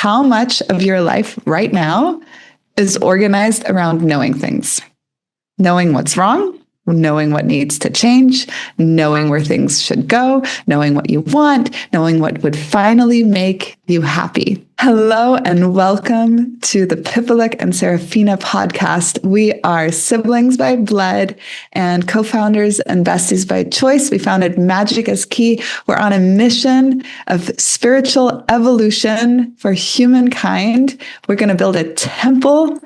how much of your life right now is organized around knowing things, knowing what's wrong, knowing what needs to change, knowing where things should go, knowing what you want, knowing what would finally make you happy. Hello and welcome to the Pipalik and Serafina podcast. We are siblings by blood and co-founders and besties by choice. We founded Magic is Key. We're on a mission of spiritual evolution for humankind. We're going to build a temple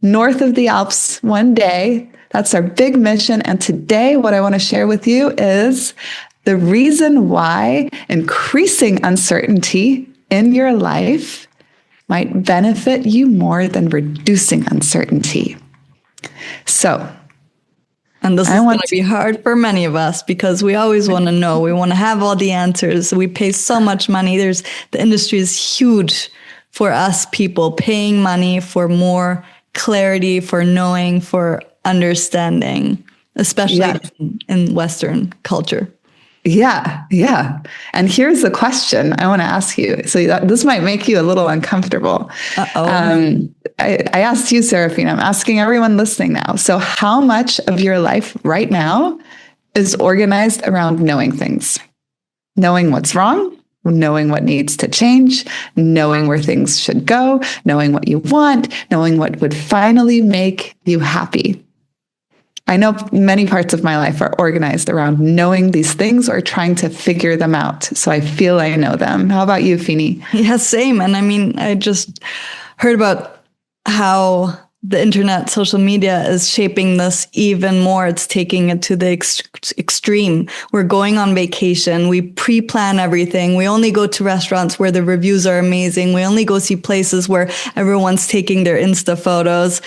north of the Alps one day. That's our big mission. And today, what I want to share with you is the reason why increasing uncertainty in your life might benefit you more than reducing uncertainty. And this is going to be hard for many of us because we always want to know. We want to have all the answers. We pay so much money. The industry is huge for us people, paying money for more clarity, for knowing, for understanding, especially in Western culture. Yeah. And here's the question I want to ask you. So this might make you a little uncomfortable. I asked you, Serafina, I'm asking everyone listening now. So how much of your life right now is organized around knowing things, knowing what's wrong, knowing what needs to change, knowing where things should go, knowing what you want, knowing what would finally make you happy? I know many parts of my life are organized around knowing these things or trying to figure them out. So I feel I know them. How about you, Fini? Yeah, same. And I mean, I just heard about how the internet, social media is shaping this even more. It's taking it to the extreme. We're going on vacation. We pre-plan everything. We only go to restaurants where the reviews are amazing. We only go see places where everyone's taking their Insta photos.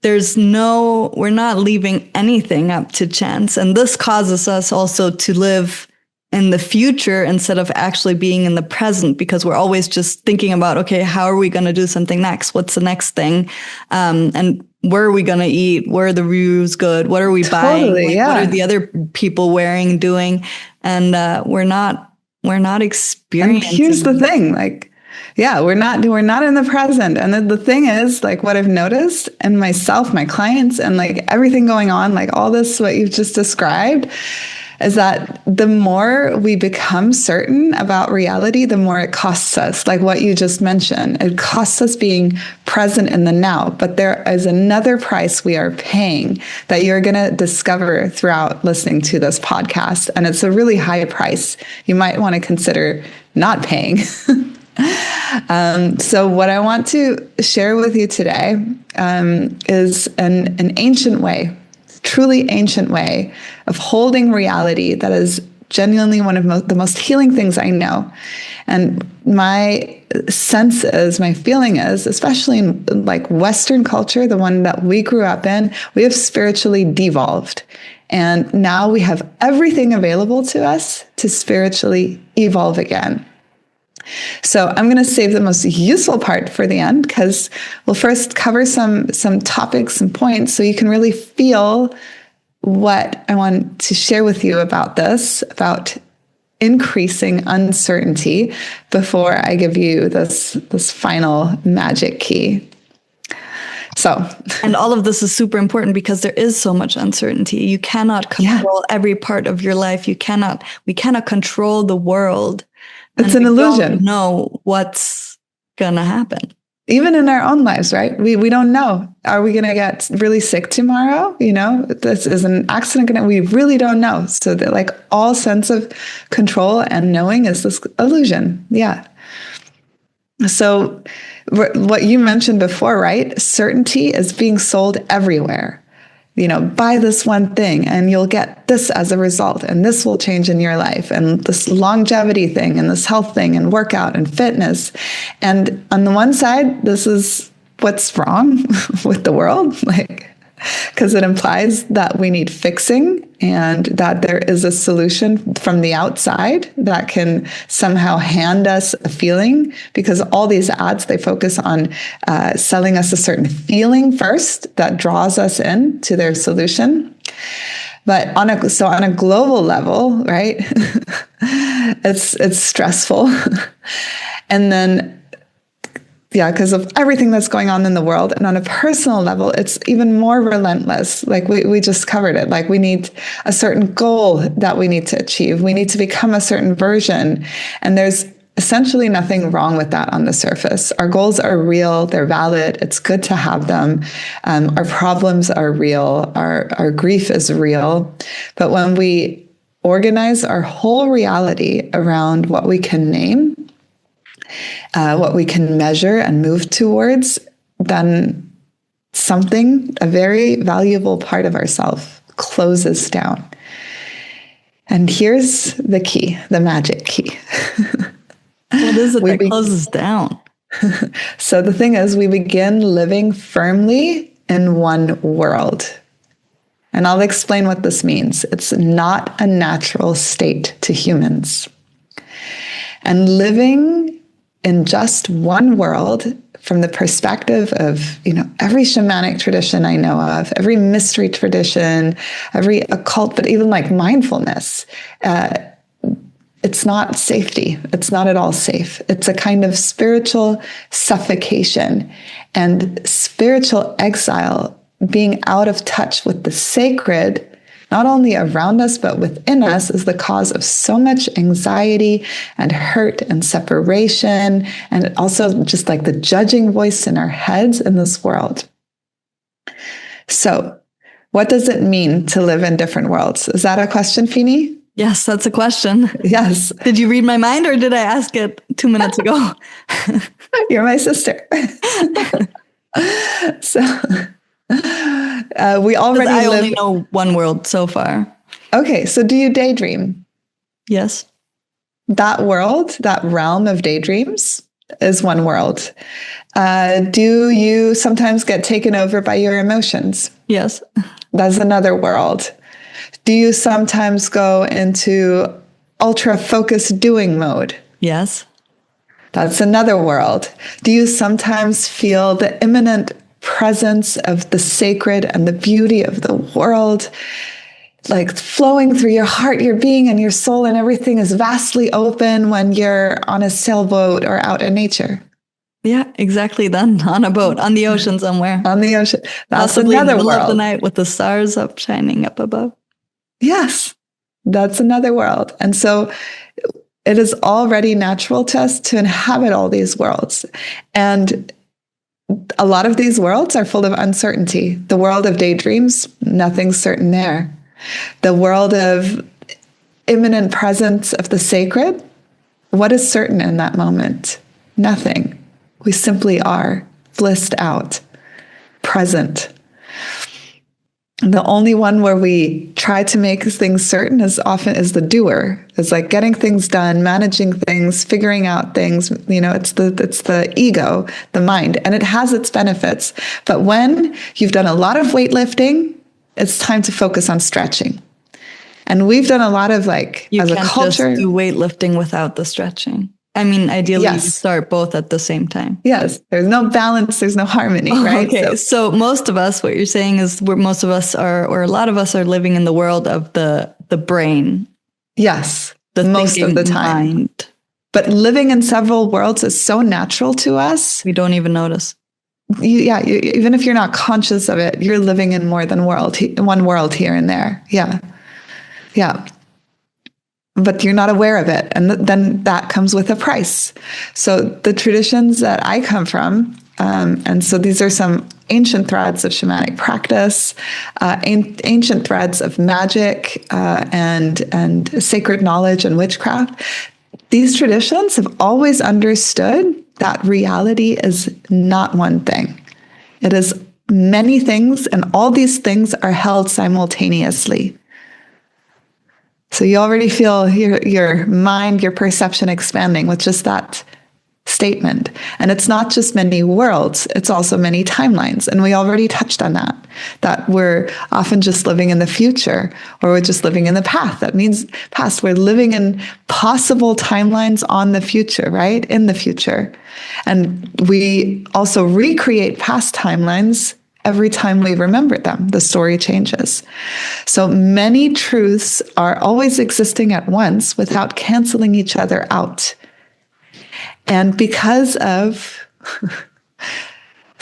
We're not leaving anything up to chance. And this causes us also to live in the future instead of actually being in the present, because we're always just thinking about, okay, how are we going to do something next? What's the next thing? And where are we going to eat? Where are the reviews good? What are we buying? What are the other people wearing, doing? And we're not experiencing. And here's the thing, we're not in the present. And the thing is, what I've noticed and myself, my clients, and everything going on, all this, what you've just described, is that the more we become certain about reality, the more it costs us. Like what you just mentioned, it costs us being present in the now. But there is another price we are paying that you're going to discover throughout listening to this podcast. And it's a really high price you might want to consider not paying. So what I want to share with you today is an ancient way, truly ancient way of holding reality that is genuinely one of the most healing things I know. And my sense is, my feeling is, especially in Western culture, the one that we grew up in, we have spiritually devolved. And now we have everything available to us to spiritually evolve again. So I'm going to save the most useful part for the end, because we'll first cover some topics, some points, so you can really feel what I want to share with you about this, about increasing uncertainty, before I give you this final magic key. And all of this is super important because there is so much uncertainty. You cannot control every part of your life. We cannot control the world. It's an illusion. Don't know what's gonna happen. Even in our own lives, right? We don't know. Are we gonna get really sick tomorrow? This is an accident. We really don't know. So that all sense of control and knowing is this illusion. Yeah. So what you mentioned before, right? Certainty is being sold everywhere. Buy this one thing and you'll get this as a result, and this will change in your life, and this longevity thing and this health thing and workout and fitness. And on the one side, this is what's wrong with the world, because it implies that we need fixing and that there is a solution from the outside that can somehow hand us a feeling, because all these ads, they focus on selling us a certain feeling first that draws us in to their solution. But on a global level, right, it's stressful. And then Yeah, because of everything that's going on in the world. And on a personal level, it's even more relentless. Like we just covered it. Like we need a certain goal that we need to achieve. We need to become a certain version. And there's essentially nothing wrong with that on the surface. Our goals are real. They're valid. It's good to have them. Our problems are real. Our grief is real. But when we organize our whole reality around what we can name, what we can measure and move towards, then something, a very valuable part of ourself, closes down. And here's the key, the magic key. What is it that closes down? So the thing is, we begin living firmly in one world. And I'll explain what this means. It's not a natural state to humans. And living in just one world, from the perspective of, every shamanic tradition I know of, every mystery tradition, every occult, but even like mindfulness, it's not safety. It's not at all safe. It's a kind of spiritual suffocation and spiritual exile, being out of touch with the sacred, not only around us, but within us, is the cause of so much anxiety and hurt and separation, and also just like the judging voice in our heads in this world. So, what does it mean to live in different worlds? Is that a question, Fini? Yes, that's a question. Yes. Did you read my mind or did I ask it 2 minutes ago? You're my sister. So, we already I only know one world so far. Okay, so do you daydream? Yes. That world, that realm of daydreams is one world. Do you sometimes get taken over by your emotions? Yes. That's another world. Do you sometimes go into ultra focused doing mode? Yes. That's another world. Do you sometimes feel the imminent presence of the sacred and the beauty of the world, like flowing through your heart, your being, and your soul, and everything is vastly open when you're on a sailboat or out in nature? Yeah, exactly. Then on a boat, on the ocean somewhere. On the ocean. That's possibly another in the middle world. of the night with the stars up shining up above. Yes, that's another world. And so it is already natural to us to inhabit all these worlds. And a lot of these worlds are full of uncertainty. The world of daydreams, nothing's certain there. The world of imminent presence of the sacred, what is certain in that moment? Nothing. We simply are blissed out, present. The only one where we try to make things certain is the doer. It's like getting things done, managing things, figuring out things. It's the ego, the mind, and it has its benefits. But when you've done a lot of weightlifting, it's time to focus on stretching. And we've done a lot of as a culture. You can't just do weightlifting without the stretching. I mean, ideally, yes. You start both at the same time. Yes. There's no balance. There's no harmony, right? Okay. So most of us, what you're saying is most of us are, or a lot of us are living in the world of the brain. Yes. The most of the time. Mind. But living in several worlds is so natural to us. We don't even notice. Even if you're not conscious of it, you're living in more than one world here and there. Yeah. Yeah. But you're not aware of it. And then that comes with a price. So the traditions that I come from, and so these are some ancient threads of shamanic practice, ancient threads of magic and sacred knowledge and witchcraft. These traditions have always understood that reality is not one thing. It is many things, and all these things are held simultaneously. So you already feel your mind, your perception expanding with just that statement. And it's not just many worlds, it's also many timelines. And we already touched on that we're often just living in the future, or we're just living in the past. That means past. We're living in possible timelines on the future, right? In the future. And we also recreate past timelines every time we remember them. The story changes. So many truths are always existing at once without canceling each other out. And because of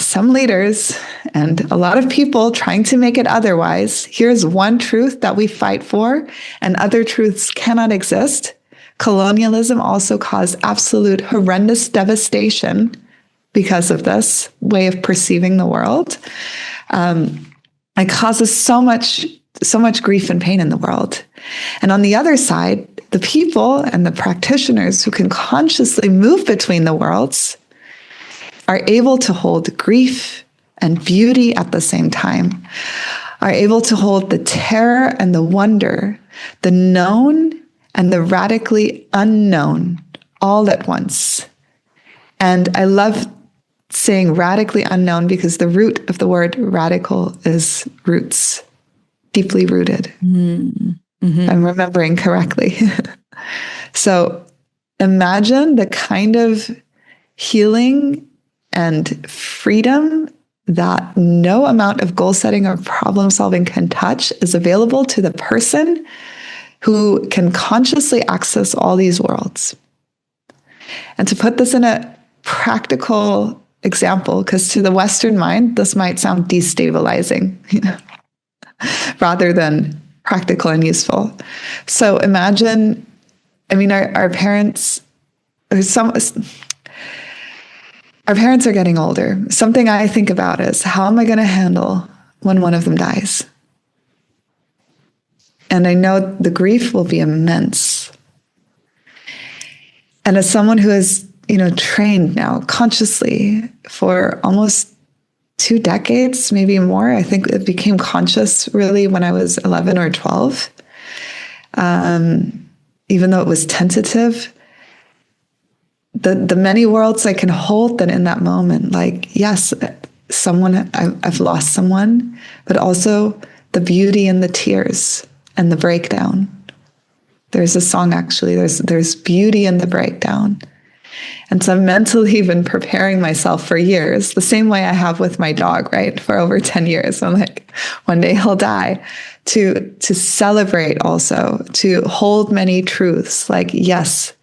some leaders and a lot of people trying to make it otherwise. Here's one truth that we fight for, and other truths cannot exist. Colonialism also caused absolute horrendous devastation because of this way of perceiving the world. It causes so much grief and pain in the world. And on the other side, the people and the practitioners who can consciously move between the worlds are able to hold grief and beauty at the same time, are able to hold the terror and the wonder, the known and the radically unknown all at once. And I love saying radically unknown because the root of the word radical is roots, deeply rooted. Mm-hmm. I'm remembering correctly. So imagine the kind of healing and freedom that no amount of goal setting or problem solving can touch is available to the person who can consciously access all these worlds. And to put this in a practical example, because to the Western mind, this might sound destabilizing, rather than practical and useful. So imagine, our parents, our parents are getting older. Something I think about is, how am I going to handle when one of them dies? And I know the grief will be immense. And as someone who has, trained now consciously for almost 2 decades, maybe more, I think it became conscious really when I was 11 or 12. Even though it was tentative, the many worlds I can hold then in that moment, like, yes, I've lost someone, but also the beauty and the tears and the breakdown. There's a song, actually, there's beauty in the breakdown. And so I'm mentally been preparing myself for years, the same way I have with my dog, right? For over 10 years. I'm like, one day he'll die. To celebrate also, to hold many truths, like, yes,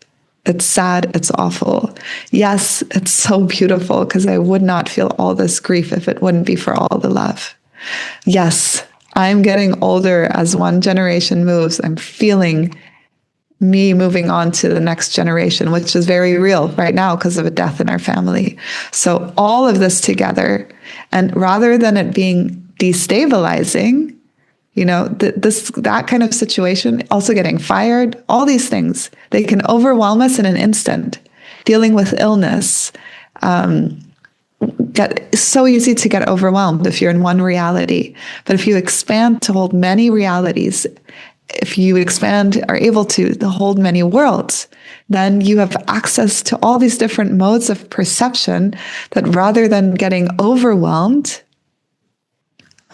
it's sad, it's awful. Yes, it's so beautiful, because I would not feel all this grief if it wouldn't be for all the love. Yes, I'm getting older as one generation moves. I'm feeling me moving on to the next generation, which is very real right now because of a death in our family. So all of this together, and rather than it being destabilizing, that kind of situation, also getting fired, all these things, they can overwhelm us in an instant. Dealing with illness, it's so easy to get overwhelmed if you're in one reality. But if you expand to hold many realities, if you are able to hold many worlds, then you have access to all these different modes of perception that, rather than getting overwhelmed,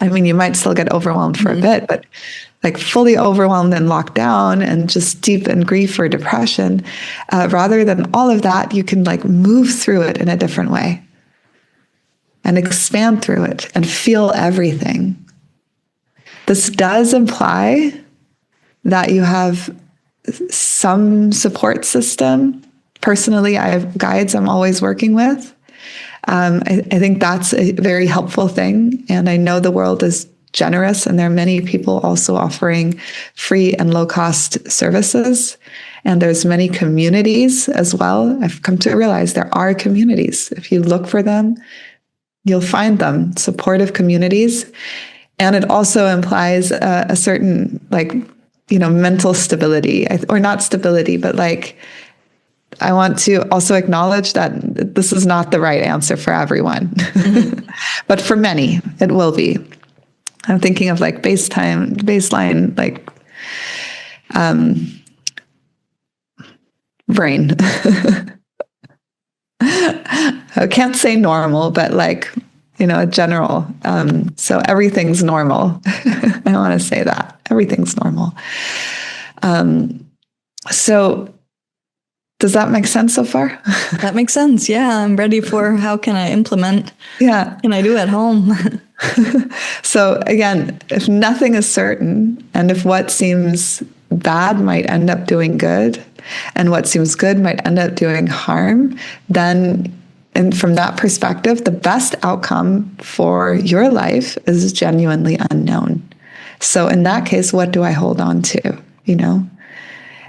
you might still get overwhelmed for a bit, but like fully overwhelmed and locked down and just deep in grief or depression, rather than all of that, you can move through it in a different way and expand through it and feel everything. This does imply that you have some support system. Personally, I have guides I'm always working with. I think that's a very helpful thing. And I know the world is generous, and there are many people also offering free and low-cost services. And there's many communities as well. I've come to realize there are communities. If you look for them, you'll find them, supportive communities. And it also implies a certain mental stability, or not stability, but I want to also acknowledge that this is not the right answer for everyone, mm-hmm. But for many, it will be. I'm thinking of baseline, brain. I can't say normal, but a general. So everything's normal. I want to say that everything's normal. So does that make sense so far? That makes sense. Yeah, I'm ready for how can I implement? Yeah. Can I do at home? So again, if nothing is certain, and if what seems bad might end up doing good, and what seems good might end up doing harm, then And from that perspective, the best outcome for your life is genuinely unknown. So in that case, what do I hold on to? You know?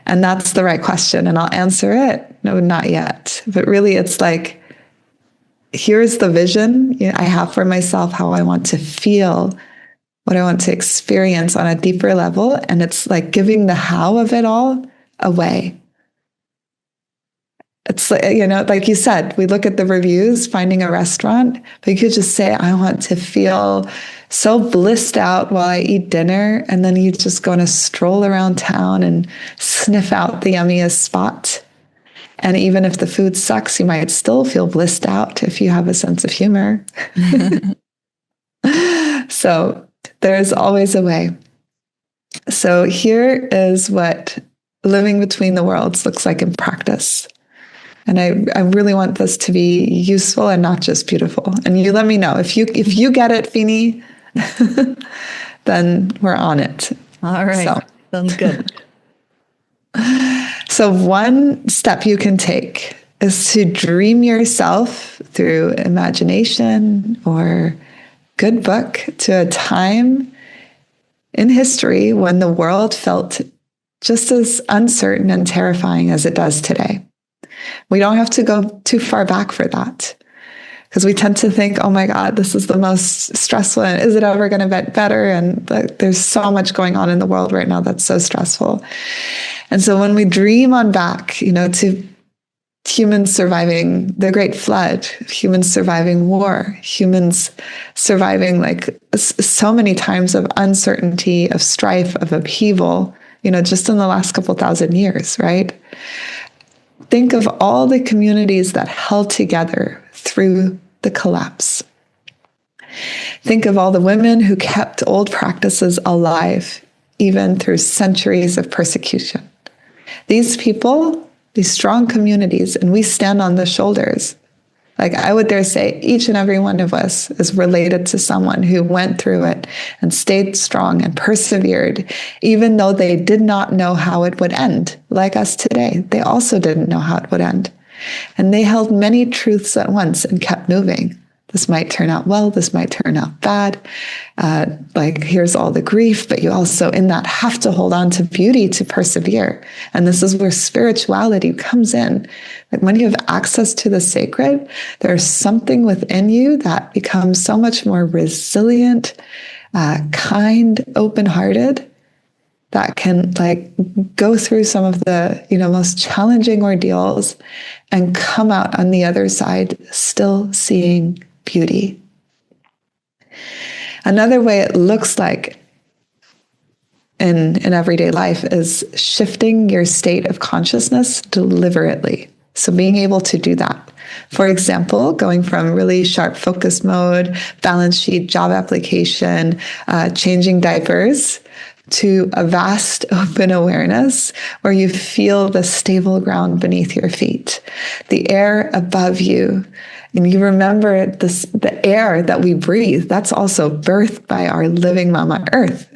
And that's the right question. And I'll answer it. No, not yet. But really, it's like, here's the vision I have for myself, how I want to feel, what I want to experience on a deeper level. And it's like giving the how of it all away. It's like, like you said, we look at the reviews, finding a restaurant, but you could just say, I want to feel so blissed out while I eat dinner. And then you just go on a stroll around town and sniff out the yummiest spot. And even if the food sucks, you might still feel blissed out if you have a sense of humor. So there's always a way. So here is what living between the worlds looks like in practice. And I really want this to be useful and not just beautiful. And you let me know if you get it, Fini, then we're on it. All right. Sounds good. So one step you can take is to dream yourself through imagination or good book to a time in history when the world felt just as uncertain and terrifying as it does today. We don't have to go too far back for that, because we tend to think, oh my God, this is the most stressful, and is it ever going to get better? And there's so much going on in the world right now that's so stressful. And so when we dream on back, to humans surviving the Great Flood, humans surviving war, humans surviving like so many times of uncertainty, of strife, of upheaval, just in the last couple thousand years, right? Think of all the communities that held together through the collapse. Think of all the women who kept old practices alive, even through centuries of persecution. These people, these strong communities, and we stand on the shoulders. Like I would dare say, each and every one of us is related to someone who went through it and stayed strong and persevered, even though they did not know how it would end. Like us today, they also didn't know how it would end. And they held many truths at once and kept moving. This might turn out well, this might turn out bad. Here's all the grief, but you also in that have to hold on to beauty to persevere. And this is where spirituality comes in. Like when you have access to the sacred, there's something within you that becomes so much more resilient, kind, open-hearted, that can go through some of the most challenging ordeals and come out on the other side still seeing beauty. Another way it looks like in everyday life is shifting your state of consciousness deliberately. So being able to do that. For example, going from really sharp focus mode, balance sheet, job application, changing diapers, to a vast open awareness where you feel the stable ground beneath your feet, the air above you. And you remember the air that we breathe, that's also birthed by our living Mama Earth.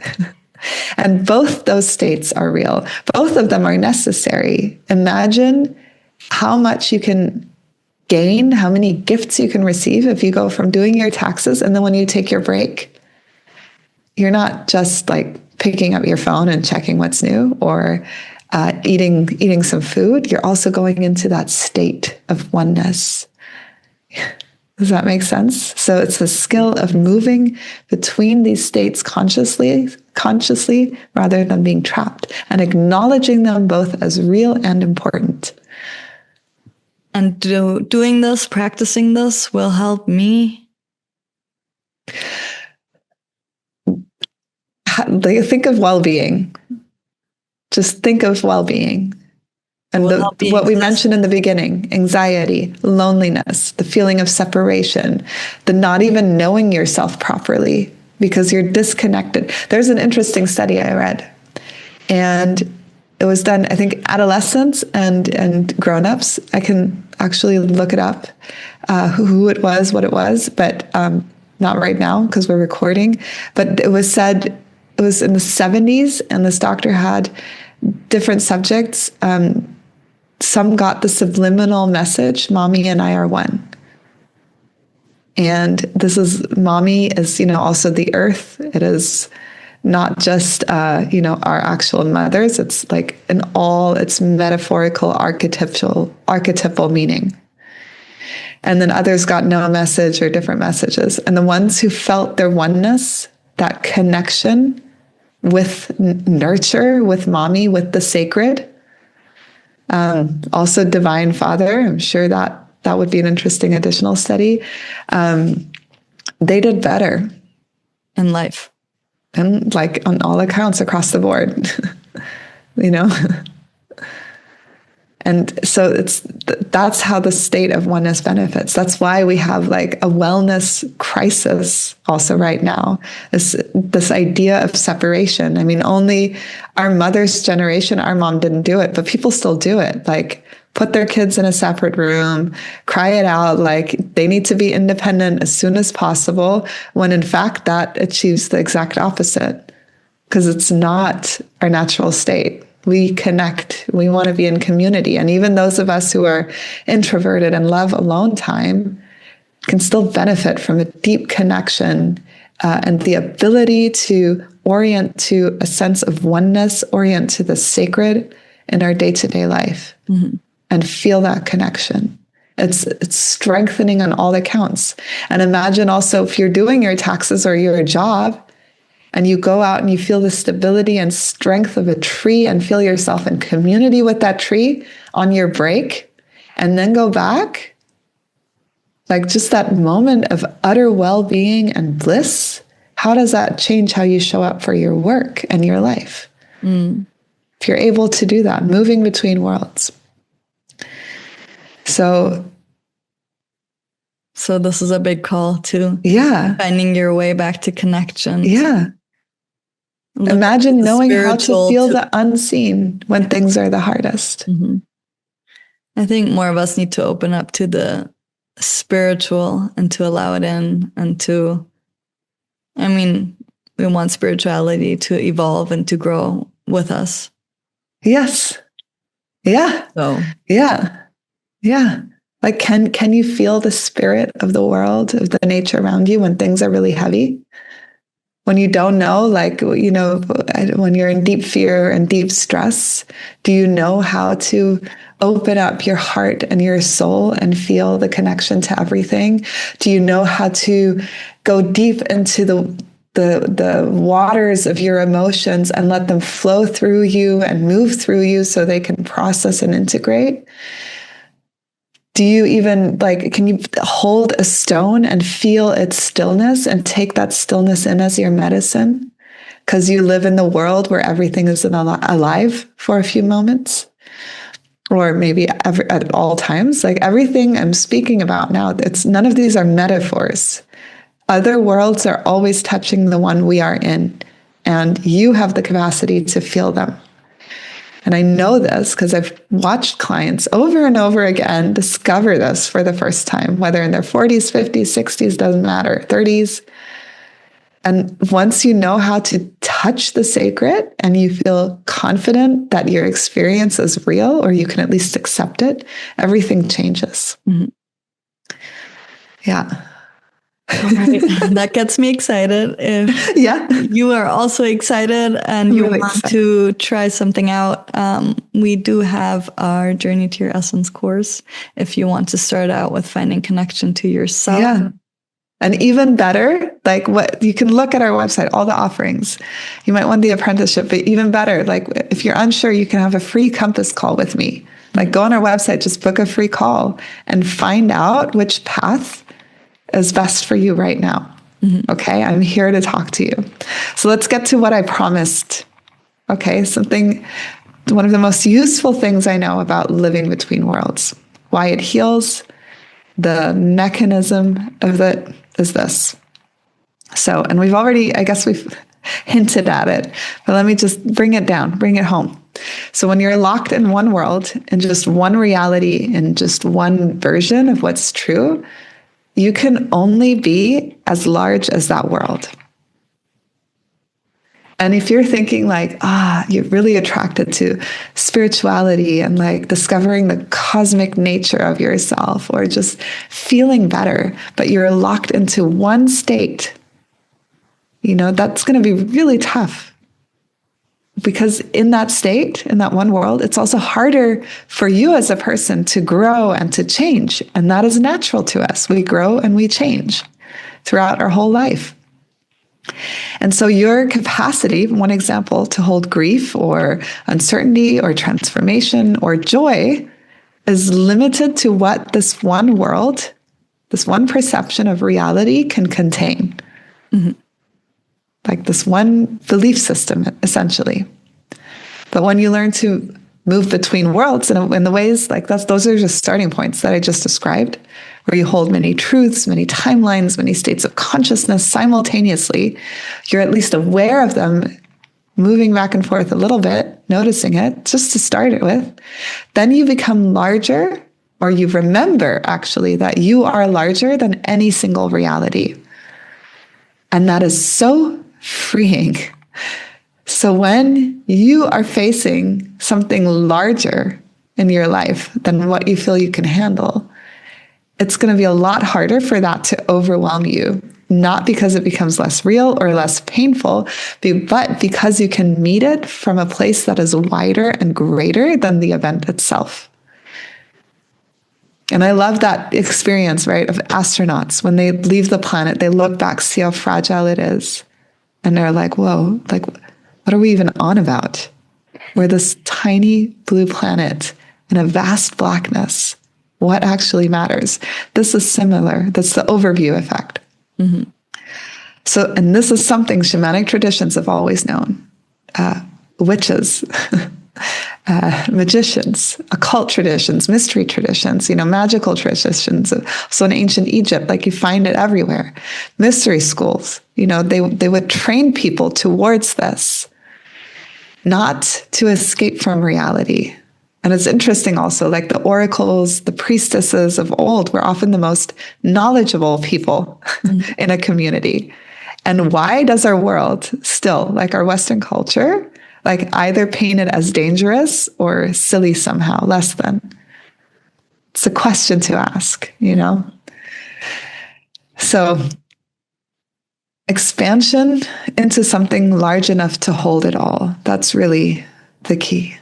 And both those states are real. Both of them are necessary. Imagine how much you can gain, how many gifts you can receive if you go from doing your taxes and then when you take your break, you're not just picking up your phone and checking what's new or eating some food. You're also going into that state of oneness. Does that make sense? So it's a skill of moving between these states consciously rather than being trapped, and acknowledging them both as real and important. And doing this, practicing this will help me. Think of well-being. Just think of well-being. And what we mentioned in the beginning, anxiety, loneliness, the feeling of separation, the not even knowing yourself properly because you're disconnected. There's an interesting study I read, and it was done, I think, adolescents and grown-ups. I can actually look it up, who it was, what it was, but not right now because we're recording. But it was said, it was in the 70s, and this doctor had different subjects. Some got the subliminal message, mommy and I are one. And this is, mommy is, also the earth. It is not just, our actual mothers. It's like in all its metaphorical, archetypal meaning. And then others got no message or different messages. And the ones who felt their oneness, that connection with nurture, with mommy, with the sacred, also divine father, I'm sure that would be an interesting additional study. They did better in life. And like on all accounts across the board, And so that's how the state of oneness benefits. That's why we have like a wellness crisis also right now. This idea of separation. I mean, only our mother's generation, our mom didn't do it, but people still do it. Like put their kids in a separate room, cry it out like they need to be independent as soon as possible, when in fact that achieves the exact opposite, because it's not our natural state. We connect, we want to be in community. And even those of us who are introverted and love alone time can still benefit from a deep connection and the ability to orient to a sense of oneness, orient to the sacred in our day-to-day life, and feel that connection. It's strengthening on all accounts. And imagine also if you're doing your taxes or your job, and you go out and you feel the stability and strength of a tree and feel yourself in community with that tree on your break, and then go back, like just that moment of utter well-being and bliss, how does that change how you show up for your work and your life? If you're able to do that, moving between worlds. So this is a big call to finding your way back to connection. Yeah. Imagine knowing how to feel the unseen when things are the hardest. I think more of us need to open up to the spiritual and to allow it in, and we want spirituality to evolve and to grow with us. Yes. Yeah. So. Yeah. Yeah. Like, can you feel the spirit of the world, of the nature around you when things are really heavy? When you don't know, like, when you're in deep fear and deep stress, do you know how to open up your heart and your soul and feel the connection to everything? Do you know how to go deep into the waters of your emotions and let them flow through you and move through you so they can process and integrate? Do you even can you hold a stone and feel its stillness and take that stillness in as your medicine? Because you live in the world where everything is alive for a few moments, or maybe at all times. Like everything I'm speaking about now, none of these are metaphors. Other worlds are always touching the one we are in, and you have the capacity to feel them. And I know this because I've watched clients over and over again discover this for the first time, whether in their 40s, 50s, 60s, doesn't matter, 30s. And once you know how to touch the sacred and you feel confident that your experience is real, or you can at least accept it, everything changes. Yeah. Right. That gets me excited. If you are also excited and you want to try something out, we do have our Journey to Your Essence course. If you want to start out with finding connection to yourself. Yeah. And even better, like what you can look at our website, all the offerings. You might want the apprenticeship, but even better, like if you're unsure, you can have a free compass call with me. Like go on our website, just book a free call and find out which path is best for you right now. Okay, I'm here to talk to you. So let's get to what I promised. Okay, one of the most useful things I know about living between worlds, why it heals, the mechanism of it is this. So, and we've hinted at it, but let me just bring it down, bring it home. So when you're locked in one world, in just one reality, in just one version of what's true, you can only be as large as that world. And if you're thinking like, you're really attracted to spirituality and like discovering the cosmic nature of yourself or just feeling better, but you're locked into one state, that's going to be really tough. Because in that state, in that one world, it's also harder for you as a person to grow and to change. And that is natural to us. We grow and we change throughout our whole life. And so your capacity, one example, to hold grief or uncertainty or transformation or joy is limited to what this one world, this one perception of reality can contain. Mm-hmm. Like this one belief system, essentially. But when you learn to move between worlds in the ways like those are just starting points that I just described, where you hold many truths, many timelines, many states of consciousness simultaneously, you're at least aware of them, moving back and forth a little bit, noticing it, just to start it with. Then you become larger, or you remember actually that you are larger than any single reality. And that is so freeing. So when you are facing something larger in your life than what you feel you can handle, it's going to be a lot harder for that to overwhelm you. Not because it becomes less real or less painful, but because you can meet it from a place that is wider and greater than the event itself. And I love that experience, right, of astronauts. When they leave the planet, they look back, see how fragile it is. And they're like, whoa, like, what are we even on about? We're this tiny blue planet in a vast blackness. What actually matters? This is similar. That's the overview effect. Mm-hmm. So, and this is something shamanic traditions have always known. Witches, magicians, occult traditions, mystery traditions, magical traditions. So in ancient Egypt, like you find it everywhere. Mystery schools, they would train people towards this, not to escape from reality. And it's interesting also, like the oracles, the priestesses of old were often the most knowledgeable people in a community. And why does our world still, like our Western culture, like either paint it as dangerous or silly somehow, less than? It's a question to ask, So expansion into something large enough to hold it all. That's really the key.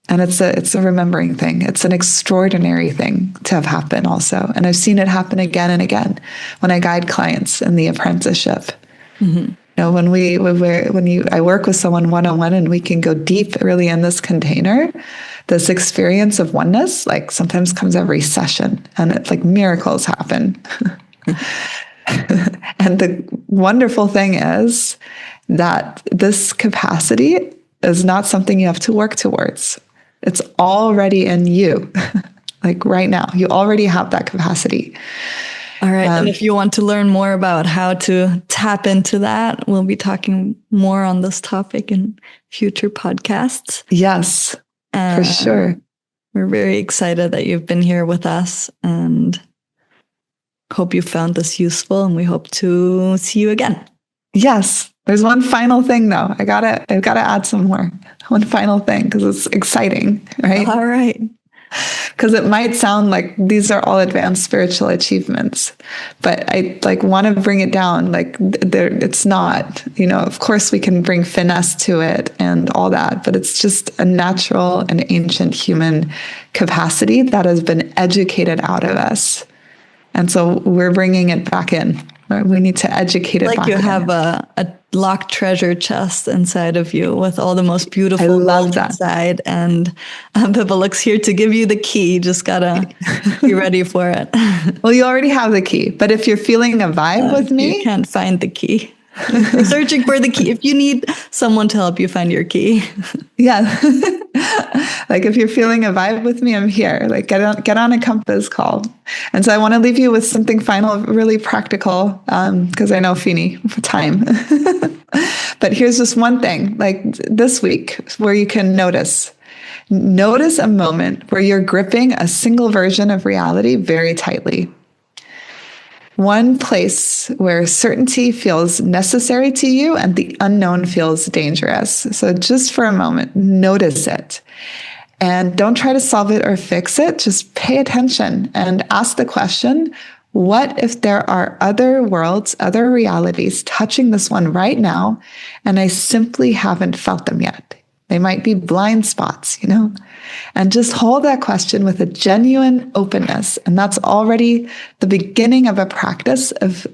And it's a remembering thing. It's an extraordinary thing to have happen also. And I've seen it happen again and again when I guide clients in the apprenticeship. Mm-hmm. I work with someone one-on-one and we can go deep really in this container. This experience of oneness, like sometimes comes every session and it's like miracles happen. And the wonderful thing is that this capacity is not something you have to work towards. It's already in you. Like right now, you already have that capacity. All right. And if you want to learn more about how to tap into that, we'll be talking more on this topic in future podcasts. Yes, for sure. We're very excited that you've been here with us and hope you found this useful, and we hope to see you again. Yes. There's one final thing though. I've got to add some more. One final thing, because it's exciting, right? All right. Because it might sound like these are all advanced spiritual achievements, but I want to bring it down. It's not, of course we can bring finesse to it and all that, but it's just a natural and ancient human capacity that has been educated out of us. And so we're bringing it back in. Right? We need to educate it back in. Like you have a locked treasure chest inside of you with all the most beautiful gold inside. And Bibaluk's here to give you the key. Just gotta be ready for it. Well, you already have the key. But if you're feeling a vibe with me, you can't find the key. You're searching for the key. If you need someone to help you find your key. Yeah. Like if you're feeling a vibe with me, I'm here. Like get on a compass call. And so I want to leave you with something final, really practical, because I know Fini for time. But here's just one thing, like this week, where you can notice a moment where you're gripping a single version of reality very tightly. one place where certainty feels necessary to you and the unknown feels dangerous. So just for a moment, notice it. And don't try to solve it or fix it. Just pay attention and ask the question, what if there are other worlds, other realities touching this one right now, and I simply haven't felt them yet? They might be blind spots, and just hold that question with a genuine openness. And that's already the beginning of a practice of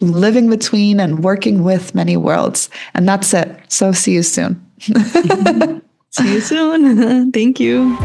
living between and working with many worlds. And that's it. So see you soon. See you soon. Thank you.